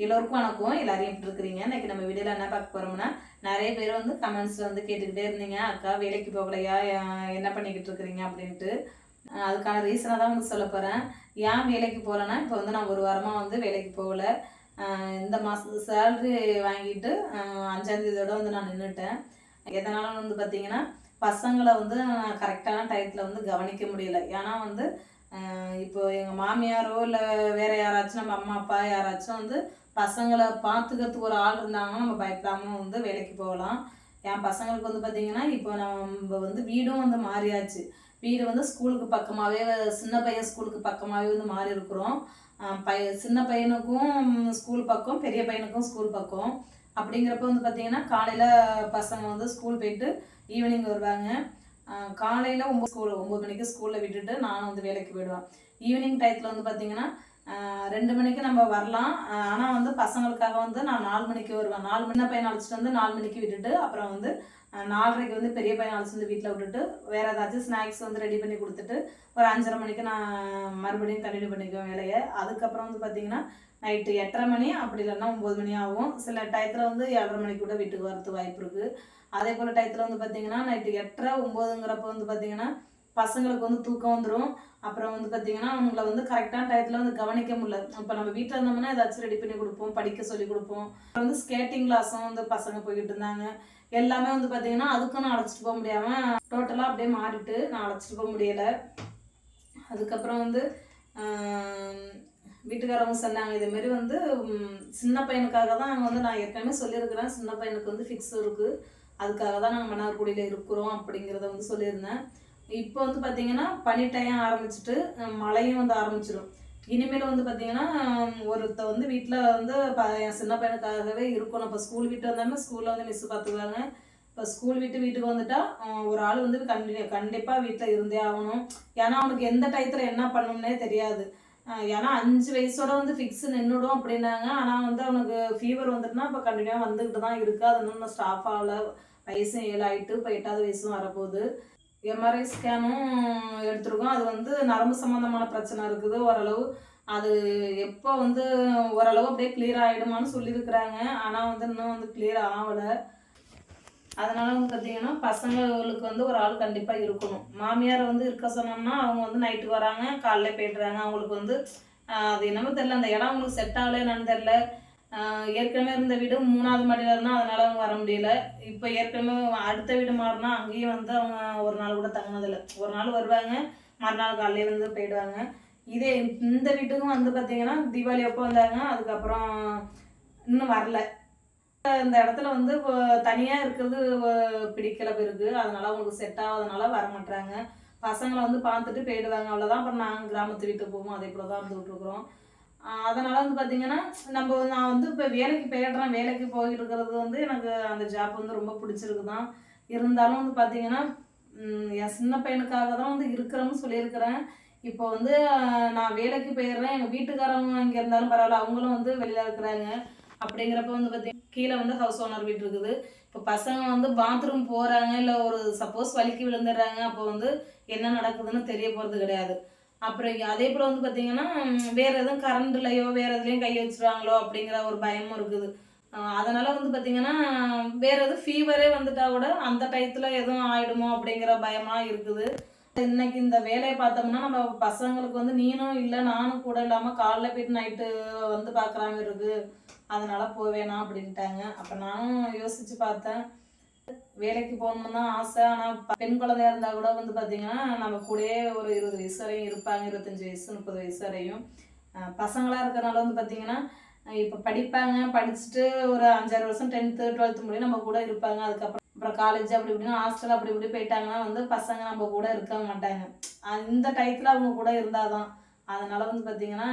எல்லோருக்கும் வணக்கம். எல்லாரும் எப்படி இருக்கிறீங்க? இன்னைக்கு நம்ம வீடியோவில் என்ன பார்க்க போகிறோம்னா, நிறைய பேர் வந்து கமெண்ட்ஸில் வந்து கேட்டுக்கிட்டே இருந்தீங்க, அக்கா வேலைக்கு போகலையா, என்ன பண்ணிக்கிட்டு இருக்கிறீங்க அப்படின்ட்டு. அதுக்கான ரீசனை தான் வந்து சொல்ல போகிறேன். ஏன் வேலைக்கு போகலன்னா, இப்போ வந்து நான் ஒரு வாரமாக வந்து வேலைக்கு போகல. இந்த மாதம் சேல்ரி வாங்கிட்டு 5ஆம் தேதியோட வந்து நான் நின்றுட்டேன். எதனால வந்து பார்த்தீங்கன்னா, பசங்களை வந்து கரெக்டான டயத்தில் வந்து கவனிக்க முடியல. ஏன்னா வந்து இப்போ எங்கள் மாமியாரோ இல்லை வேறு யாராச்சும் நம்ம அம்மா அப்பா யாராச்சும் வந்து பசங்களை பார்த்துக்கிறதுக்கு ஒரு ஆள் இருந்தாங்கன்னா நம்ம பயப்படாமல் வந்து வேலைக்கு போகலாம். என் பசங்களுக்கு வந்து பார்த்திங்கன்னா இப்போ நம்ம வந்து வீடும் வந்து மாறியாச்சு. வீடு வந்து ஸ்கூலுக்கு பக்கமாகவே, சின்ன பையன் ஸ்கூலுக்கு பக்கமாகவே வந்து மாறி இருக்கிறோம். சின்ன பையனுக்கும் ஸ்கூல் பக்கம், பெரிய பையனுக்கும் ஸ்கூல் பக்கம். அப்படிங்கிறப்ப வந்து பார்த்திங்கன்னா காலையில் பசங்க வந்து ஸ்கூல் போயிட்டு ஈவினிங் வருவாங்க. காலையில் 9 மணிக்கு ஸ்கூலில் விட்டுட்டு நானும் வந்து வேலைக்கு போயிடுவேன். ஈவினிங் டயத்தில் வந்து பார்த்திங்கன்னா 2 மணிக்கு நம்ம வரலாம். ஆனால் வந்து பசங்களுக்காக வந்து நான் 4 மணிக்கு வருவேன். 4 மணி பையனை அழைச்சிட்டு வந்து 4 மணிக்கு விட்டுட்டு, அப்புறம் வந்து 4:30க்கு வந்து பெரிய பையனை அழைச்சிட்டு வந்து வீட்டில் விட்டுட்டு, வேறு ஏதாச்சும் ஸ்நாக்ஸ் வந்து ரெடி பண்ணி கொடுத்துட்டு, ஒரு 5:30 மணிக்கு நான் மறுபடியும் கண்டினியூ பண்ணிக்குவேன் வேலையை. அதுக்கப்புறம் வந்து பார்த்திங்கன்னா நைட்டு 8:30 மணி, அப்படி இல்லைன்னா 9 மணி ஆகும். சில டயத்தில் வந்து 7:30 மணிக்கு கூட வீட்டுக்கு வரதுக்கு வாய்ப்பு இருக்குது. அதே போல் டயத்தில் வந்து பார்த்திங்கன்னா நைட்டு 8:30 9ங்கிறப்ப வந்து பார்த்திங்கன்னா பசங்களுக்கு வந்து தூக்கம் வந்துடும். அப்புறம் வந்து பார்த்திங்கன்னா அவங்கள வந்து கரெக்டான டயத்தில் வந்து கவனிக்க முடியல. இப்போ நம்ம வீட்டில் இருந்தோம்னா ஏதாச்சும் ரெடி பண்ணி கொடுப்போம், படிக்க சொல்லி கொடுப்போம். அப்புறம் வந்து ஸ்கேட்டிங் கிளாஸும் வந்து பசங்க போய்கிட்டு இருந்தாங்க. எல்லாமே வந்து பார்த்திங்கன்னா அதுக்கும் நான் அழைச்சிட்டு போக முடியாமல் டோட்டலாக அப்படியே மாறிட்டு நான் அழைச்சிட்டு போக முடியலை. அதுக்கப்புறம் வந்து வீட்டுக்காரவங்க சொன்னாங்க, இதேமாரி வந்து சின்ன பையனுக்காக தான் வந்து நான் ஏற்கனவே சொல்லியிருக்கிறேன், சின்ன பையனுக்கு வந்து ஃபிக்ஸ் இருக்குது, அதுக்காக தான் நாங்கள் மன்னார்குடியில் இருக்கிறோம் அப்படிங்கிறத வந்து சொல்லியிருந்தேன். இப்போ வந்து பார்த்திங்கன்னா பனி டைம் ஆரம்பிச்சுட்டு மழையும் வந்து ஆரம்பிச்சிடும். இனிமேல் வந்து பார்த்திங்கன்னா ஒருத்த வந்து வீட்டில் வந்து என் சின்ன பையனுக்காகவே இருக்கணும். இப்போ ஸ்கூல் விட்டு வந்தாலும் ஸ்கூலில் வந்து மிஸ் பார்த்துக்குவாங்க. இப்போ ஸ்கூல் விட்டு வீட்டுக்கு வந்துட்டால் ஒரு ஆள் வந்து கண்டிப்பாக வீட்டில் இருந்தே ஆகணும். ஏன்னா அவனுக்கு எந்த டயத்தில் என்ன பண்ணணும்னே தெரியாது. ஏன்னா 5 வயசோட வந்து ஃபிக்ஸ் நின்றுடும் அப்படின்னாங்க. ஆனால் வந்து அவனுக்கு ஃபீவர் வந்துட்டுனா இப்போ கண்டினியூவாக வந்துக்கிட்டு தான் இருக்குது. அது இன்னும் ஸ்டாப் ஆகலை. வயசும் 7 ஆகிட்டு, இப்போ 8வது வயசும் வரப்போகுது. எம்ஆர்ஐ ஸ்கேனும் எடுத்துருக்கோம். அது வந்து நரம்பு சம்மந்தமான பிரச்சனை இருக்குது ஓரளவு. அது எப்போ வந்து ஓரளவு அப்படியே கிளியர் ஆகிடுமான்னு சொல்லியிருக்கிறாங்க. ஆனால் வந்து இன்னும் வந்து கிளியர் ஆகலை. அதனால் வந்து பார்த்திங்கன்னா பசங்களுக்கு வந்து ஒரு ஆள் கண்டிப்பாக இருக்கணும். மாமியாரை வந்து இருக்க சொன்னோம்னா அவங்க வந்து நைட்டுக்கு வராங்க, காலைல போய்ட்றாங்க. அவங்களுக்கு வந்து அது என்னமோ தெரில, அந்த இடம் அவங்களுக்கு செட் ஆகலை என்னன்னு தெரில. ஏற்கனவே இருந்த வீடு 3வது மாடியில் இருந்தால் அதனால் அவங்க வர முடியல. இப்போ ஏற்கனவே அடுத்த வீடு மாறினா அங்கேயும் வந்து அவங்க ஒரு நாள் கூட தங்கினதில்லை. ஒரு நாள் வருவாங்க, மறுநாள் காலையிலே வந்து போயிடுவாங்க. இதே இந்த வீட்டுக்கும் வந்து பார்த்திங்கன்னா தீபாவளி அப்போ வந்தாங்க, அதுக்கப்புறம் இன்னும் வரல. இந்த இடத்துல வந்து தனியாக இருக்கிறது பிடிக்கல பிறகு, அதனால் அவங்களுக்கு செட் ஆகாதனால வரமாட்டாங்க. பசங்களை வந்து பார்த்துட்டு போயிடுவாங்க, அவ்வளோதான். அப்புறம் நாங்கள் கிராமத்து வீட்டுக்கு போவோம், அதே போல் தான் இருந்துகிட்ருக்குறோம். அதனால் வந்து பார்த்திங்கன்னா நான் வந்து இப்போ வேலைக்கு போயிடுறேன். வேலைக்கு போயிருக்கிறது வந்து எனக்கு அந்த ஜாப் வந்து ரொம்ப பிடிச்சிருக்கு தான். இருந்தாலும் வந்து பார்த்திங்கன்னா என் சின்ன பையனுக்காக தான் வந்து இருக்கிறேன்னு சொல்லியிருக்கிறேன். இப்போ வந்து நான் வேலைக்கு போயிடுறேன், எங்கள் வீட்டுக்காரவங்க இங்கே இருந்தாலும் பரவாயில்ல, அவங்களும் வந்து வெளியில் இருக்கிறாங்க. அப்படிங்கிறப்ப வந்து பார்த்திங்கன்னா கீழே வந்து ஹவுஸ் ஓனர் வீட்டு இருக்குது. இப்போ பசங்க வந்து பாத்ரூம் போகிறாங்க, இல்லை ஒரு சப்போஸ் வலிக்கு விழுந்துடுறாங்க, அப்போ வந்து என்ன நடக்குதுன்னு தெரிய போகிறது கிடையாது. அப்புறம் அதே போல் வந்து பார்த்திங்கன்னா வேறு எதுவும் கரண்ட்லையோ வேறு எதுலேயும் கை வச்சுருவாங்களோ அப்படிங்கிற ஒரு பயமும் இருக்குது. அதனால் வந்து பார்த்திங்கன்னா வேறு எதுவும் ஃபீவரே வந்துட்டால் கூட அந்த டயத்தில் எதுவும் ஆகிடுமோ அப்படிங்கிற பயமாக இருக்குது. இன்னைக்கு இந்த வேலையை பார்த்தோம்னா நம்ம பசங்களுக்கு வந்து நீனும் இல்லை நானும் கூட இல்லாமல் காலைல போய்ட்டு நைட்டு வந்து பார்க்குற மாதிரி இருக்குது, அதனால் போவேணா அப்படின்ட்டாங்க. அப்போ நானும் யோசித்து பார்த்தேன், வேலைக்கு போகணுன்னு தான் ஆசை. ஆனால் பெண் குழந்தையாக இருந்தால் கூட வந்து பார்த்திங்கன்னா நம்ம கூடயே ஒரு 20 வயசு வரையும் இருப்பாங்க, 25 வயசு 30 வயசு வரையும். பசங்களாக இருக்கிறனால வந்து பார்த்திங்கன்னா இப்போ படிப்பாங்க, படிச்சுட்டு ஒரு 5-6 வருஷம் 10th 12th முடியும் நம்ம கூட இருப்பாங்க. அதுக்கப்புறம் காலேஜ் அப்படி இப்படின்னா ஹாஸ்டல் அப்படி இப்படி போயிட்டாங்கன்னா வந்து பசங்க நம்ம கூட இருக்க மாட்டாங்க. இந்த டயத்தில் அவங்க கூட இருந்தால் தான். அதனால் வந்து பார்த்திங்கன்னா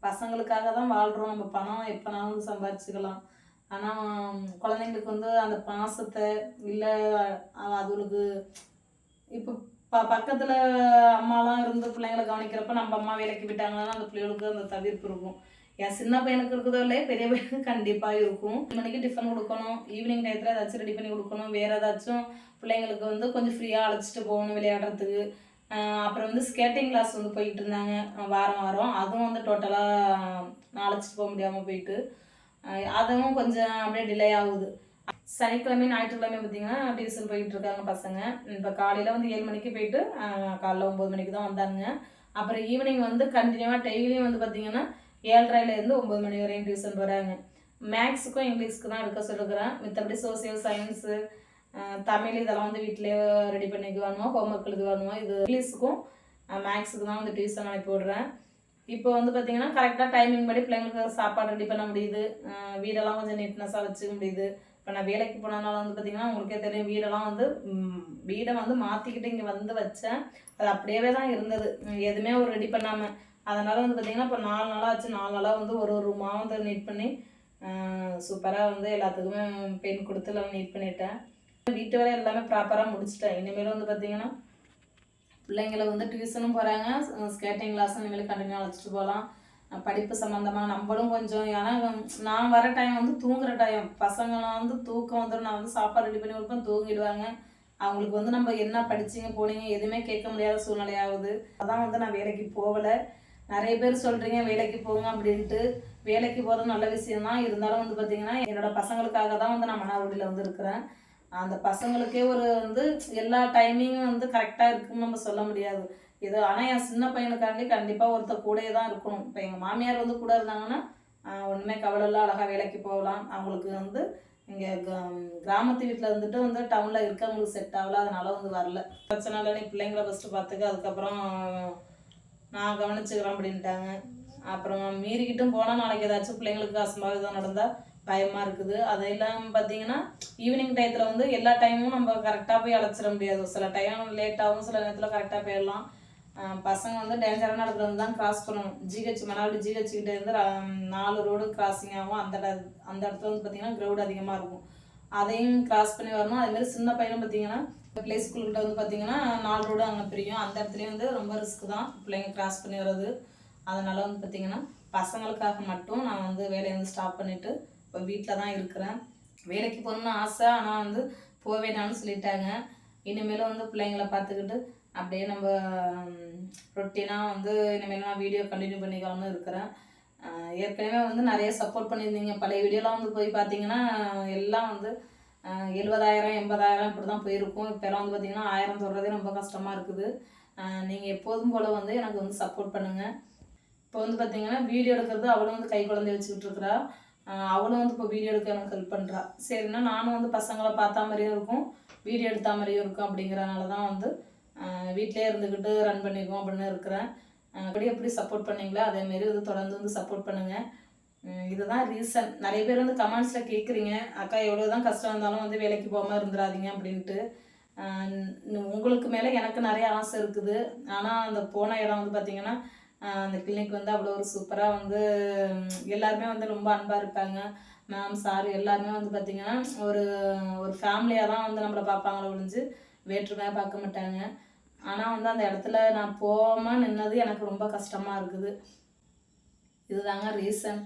பசங்களுக்காக தான் வாழ்கிறோம். நம்ம பணம் எப்போனாலும் சம்பாதிச்சுக்கலாம். ஆனால் குழந்தைங்களுக்கு வந்து அந்த பாசத்தை இல்லை, அதுகளுக்கு இப்போ பக்கத்தில் அம்மாலாம் இருந்து பிள்ளைங்களை கவனிக்கிறப்ப நம்ம அம்மா வேலைக்கு போயிட்டாங்கன்னா அந்த பிள்ளைகளுக்கு அந்த தவிர்ப்பு இருக்கும். என் சின்ன பையனுக்கு இருக்கிறதோ இல்லையே, பெரிய பையனுக்கு கண்டிப்பாக இருக்கும். 2 மணிக்கு டிஃபன் கொடுக்கணும், ஈவினிங் டயத்தில் ஏதாச்சும் ரெடி பண்ணி கொடுக்கணும், வேறு ஏதாச்சும் பிள்ளைங்களுக்கு வந்து கொஞ்சம் ஃப்ரீயாக அழைச்சிட்டு போகணும் விளையாடுறதுக்கு. அப்புறம் வந்து ஸ்கேட்டிங் கிளாஸ் வந்து போயிட்டு இருந்தாங்க வாரம் வாரம். அதுவும் வந்து டோட்டலாக நான் அழைச்சிட்டு போக முடியாமல் போயிட்டு அதுவும் கொஞ்சம் அப்படியே டிலே ஆகுது. சனிக்கிழமை ஞாயிற்றுக்கிழமை பார்த்தீங்கன்னா டியூஷன் போயிட்டு இருக்காங்க பசங்க. இப்போ காலையில் வந்து 7 மணிக்கு போயிட்டு காலைல 9 மணிக்கு தான் வந்தாங்க. அப்புறம் ஈவினிங் வந்து கண்டினியூவாக டெய்லியும் வந்து பார்த்தீங்கன்னா 7:30லேருந்து 9 மணி வரையும் டியூஷன் போகிறாங்க. மேக்ஸுக்கும் இங்கிலீஷ்க்கு தான் எடுக்க சொல்லிக்கிறேன். மற்றபடி சோசியல் சயின்ஸு தமிழ் இதெல்லாம் வந்து வீட்டிலே ரெடி பண்ணிக்குவானுவோ, ஹோம்ஒர்க் எழுதுவானுவோ. இது இங்கிலீஷுக்கும் மேக்ஸுக்கு தான் வந்து டியூஷன் அனுப்பி விட்றேன். இப்போ வந்து பார்த்திங்கன்னா கரெக்டாக டைமிங் படி பிள்ளைங்களுக்கு சாப்பாடு ரெடி பண்ண முடியுது, வீடெல்லாம் கொஞ்சம் நீட்னஸாக வச்சுக்க முடியுது. இப்போ நான் வேலைக்கு போனதுனால வந்து பார்த்திங்கன்னா உங்களுக்கே தெரியும், வீடை வந்து மாற்றிக்கிட்டு இங்கே வந்து வச்சேன். அது அப்படியே தான் இருந்தது, எதுவுமே ஒரு ரெடி பண்ணாமல். அதனால் வந்து பார்த்திங்கன்னா இப்போ 4 நாளாக ஆச்சு. 4 நாளாக வந்து ஒரு ரூமாக வந்து நீட் பண்ணி சூப்பராக வந்து எல்லாத்துக்குமே பெயிண்ட் கொடுத்து எல்லாம் நீட் பண்ணிட்டேன். வீட்டு வேலை எல்லாமே ப்ராப்பராக முடிச்சிட்டேன். இனிமேல் வந்து பார்த்திங்கன்னா பிள்ளைங்களை வந்து டியூஷனும் போகிறாங்க, ஸ்கேட்டிங் கிளாஸும் இனிமேல் கண்டினியூ அழைச்சிட்டு போகலாம். படிப்பு சம்மந்தமாக நம்மளும் கொஞ்சம், ஏன்னா நான் வர டைம் வந்து தூங்குகிற டைம். பசங்களாம் வந்து தூக்கம் வந்துடும். நான் வந்து சாப்பாடு ரெடி பண்ணி கொடுப்பேன், தூங்கிடுவாங்க. அவங்களுக்கு வந்து நம்ம என்ன படிச்சிங்க போனீங்க எதுவுமே கேட்க முடியாத சூழ்நிலையாகுது. அதான் வந்து நான் வேலைக்கு போகலை. நிறைய பேர் சொல்கிறீங்க வேலைக்கு போங்க அப்படின்ட்டு. வேலைக்கு போகிறது நல்ல விஷயம்தான். இருந்தாலும் வந்து பார்த்திங்கன்னா என்னோடய பசங்களுக்காக தான் வந்து நான் மன்னார்குடியில் வந்து இருக்கிறேன். அந்த பசங்களுக்கே ஒரு வந்து எல்லா டைமிங்கும் வந்து கரெக்டாக இருக்குன்னு நம்ம சொல்ல முடியாது. ஏதோ ஆனால் என் சின்ன பையனுக்காண்டி கண்டிப்பாக ஒருத்தர் கூடயே தான் இருக்கணும். இப்போ எங்கள் மாமியார் வந்து கூட இருந்தாங்கன்னா ஒன்றுமே கவலை இல்லை, அழகாக வேலைக்கு போகலாம். அவங்களுக்கு வந்து இங்கே கிராமத்து வீட்டில் இருந்துட்டு வந்து டவுனில் இருக்க அவங்களுக்கு செட் ஆகல, அதனால வந்து வரல. பிரச்சனை இல்லை, நீ பிள்ளைங்கள ஃபஸ்ட்டு பார்த்துக்க, அதுக்கப்புறம் நான் கவனிச்சுக்கிறேன் அப்படின்ட்டாங்க. அப்புறம் மீறிக்கிட்டும் போனால் நாளைக்கு ஏதாச்சும் பிள்ளைங்களுக்கு அசம்பாவிதம் நடந்தால் பயமாக இருக்குது. அது இல்லாமல் பார்த்தீங்கன்னா ஈவினிங் டயத்தில் வந்து எல்லா டைமும் நம்ம கரெக்டாக போய் அழைச்சிட முடியாது. சில டைம் லேட் ஆகும், சில நேரத்தில் கரெக்டாக போயிடலாம். பசங்க வந்து டேஞ்சரான இடத்துல வந்து தான் கிராஸ் பண்ணணும். மன்னார்குடி ஜிஹெச்கிட்ட இருந்து 4 ரோடு கிராசிங் ஆகும். அந்த இடத்துல வந்து பார்த்திங்கன்னா க்ரௌட் அதிகமாக இருக்கும். அதையும் கிராஸ் பண்ணி வரணும். அதேமாதிரி சின்ன பையனும் பார்த்திங்கன்னா ப்ளே ஸ்கூல்கிட்ட வந்து பார்த்திங்கன்னா 4 ரோடு அங்கே பிரியும். அந்த இடத்துலையும் வந்து ரொம்ப ரிஸ்க் தான் பிள்ளைங்க கிராஸ் பண்ணி வர்றது. அதனால் வந்து பார்த்திங்கன்னா பசங்களுக்காக மட்டும் நான் வந்து வேலையை வந்து ஸ்டாப் பண்ணிவிட்டு இப்போ வீட்டில் தான் இருக்கிறேன். வேலைக்கு போகணுன்னு ஆசை, ஆனால் வந்து போவேனான்னு சொல்லிட்டாங்க. இனிமேலும் வந்து பிள்ளைங்கள பார்த்துக்கிட்டு அப்படியே நம்ம ரொட்டீனாக வந்து இனிமேல் நான் வீடியோ கண்டினியூ பண்ணிக்கலாம்னு இருக்கிறேன். ஏற்கனவே வந்து நிறைய சப்போர்ட் பண்ணியிருந்தீங்க. பழைய வீடியோலாம் வந்து போய் பார்த்தீங்கன்னா எல்லாம் வந்து 70,000 80,000 இப்படி தான் போயிருக்கும். இப்போலாம் வந்து பார்த்திங்கன்னா 1000 தொடுறதே ரொம்ப கஷ்டமாக இருக்குது. நீங்கள் எப்போதும் போல் வந்து எனக்கு வந்து சப்போர்ட் பண்ணுங்கள். இப்போ வந்து பார்த்திங்கன்னா வீடியோ எடுக்கிறது அவளும் வந்து கை குழந்தைய வச்சுக்கிட்டு இருக்கிறா. அவளும் வந்து இப்போ வீடியோ எடுக்க எனக்கு ஹெல்ப் பண்ணுறா. சரின்னா நானும் வந்து பசங்களை பார்த்தா மாதிரியும் இருக்கும், வீடியோ எடுத்தா மாதிரியும் இருக்கும். அப்படிங்கிறனால தான் வந்து வீட்டிலே இருந்துக்கிட்டு ரன் பண்ணிக்குவோம் அப்படின்னு இருக்கிறேன். எப்படி சப்போர்ட் பண்ணிங்களோ அதேமாரி வந்து தொடர்ந்து வந்து சப்போர்ட் பண்ணுங்கள். இதுதான் ரீசன். நிறைய பேர் வந்து கமெண்ட்ஸில் கேட்குறீங்க, அக்கா எவ்வளோ தான் கஷ்டம் இருந்தாலும் வந்து வேலைக்கு போகாமல் இருந்துடாதீங்க அப்படின்ட்டு. உங்களுக்கு மேலே எனக்கு நிறைய ஆசை இருக்குது. ஆனால் அந்த போன இடம் வந்து பார்த்திங்கன்னா அந்த கிளினிக் வந்து அவ்வளோ ஒரு சூப்பராக வந்து எல்லாருமே வந்து ரொம்ப அன்பாக இருப்பாங்க. மேம் சார் எல்லாருமே வந்து பார்த்திங்கன்னா ஒரு ஒரு ஃபேமிலியாக தான் வந்து நம்மளை பார்ப்பாங்களே ஒழிஞ்சு வேற்றுமையாக பார்க்க மாட்டாங்க. ஆனால் வந்து அந்த இடத்துல நான் போகாமல் நின்னது எனக்கு ரொம்ப கஷ்டமாக இருக்குது. இதுதாங்க ரீசன்.